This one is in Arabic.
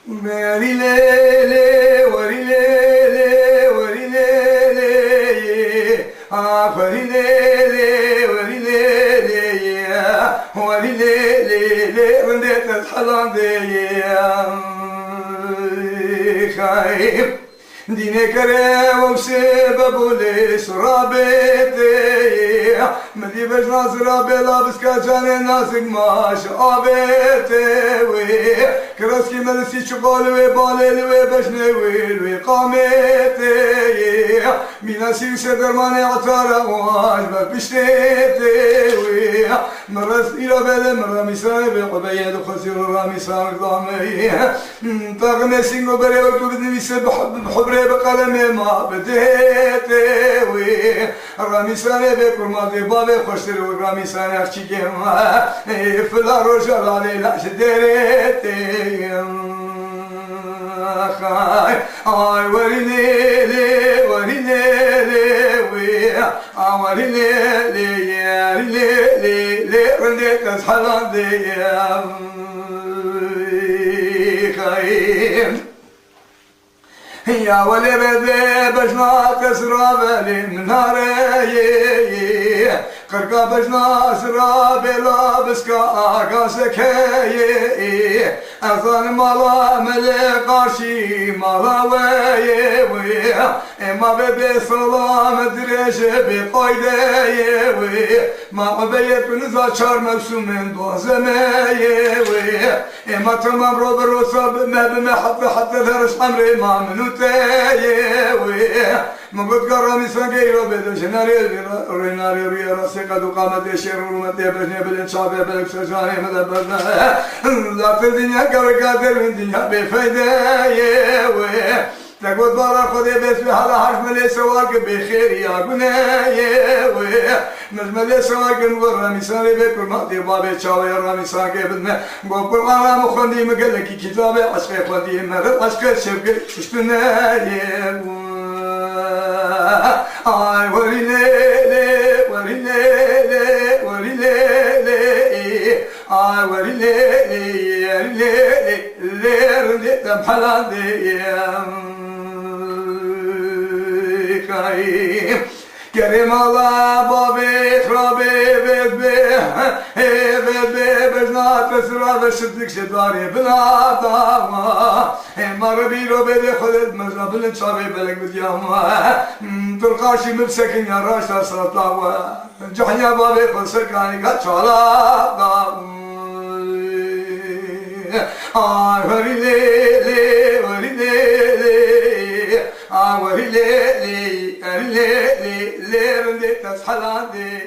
وري ليلي وري ليلي وري ليلي وري ليلي وري ليلي وري ليلي رندت الحلام دي خايف ديني كريم وسبب ليش رابطي مدي بش ناصر رابي لابس كاجان ناسك ماش عابطي كراسكي مدسي شغال وبالي وبش نويل وقامتي ميناسي سدرماني عطار واش ببشتي مرس إلى بلد مرة مساي بقبيل وخسر رامي صار ضامي طاقم سينو بري وكبدني بسبب بحبري بقلمي ما بديتي رامي ساني بكل ماضي بابي خسر ورامي ساني أخشي كيما فلا رجال علي لا شدريتي آي وري ليلي وري ليلي وري ليلي ليلي رنديت أصحاب دي خايم يا ولي بدي بجنا كسرى بالي من ناري قرقا بجنا سرى بلا بسكا قاسك هي أخان مالا ملقاشي مالا وي ما ببي سلام دريش بقايدي ما بيت بنزا شار مقسوم دوازمي ما تمام روب الرصب ما بمحط حتى ذرش عمري ما منوتي ما قد قرامي سنقيرو بدش ناري ريا راسي قد قامت يشير ورمتي بجني بالانشاب بلك سجاني مدبرنا لا في الدنيا قادر من دنيا بفايدة تقول بارا خذي بس بهذا حرف سواك بخير يا بناي مجمل سواك ورامي ساري بكل ماضي بابي شاوي رامي ساكي بدنا قبل انا مخندي مقلك كتابي عشق خدي مرد عشق شبك اشتناي آي وري ليلي وري ليلي وري ليلي آي وري ليلي ليلي ليلي تمحلادي كريم الله بابي خرابي بيبي بجنا تسرى بشتك شداري بلا داما مربي رو بدي خذت مجرى بالانشابي بلك بدياما تلقاشي مبسكين يا راشا سلطاوة جحنيا بابي خذ سكاني قد شعلا وري ليلي وري ليلي وري ليلي رندت أصحاب دي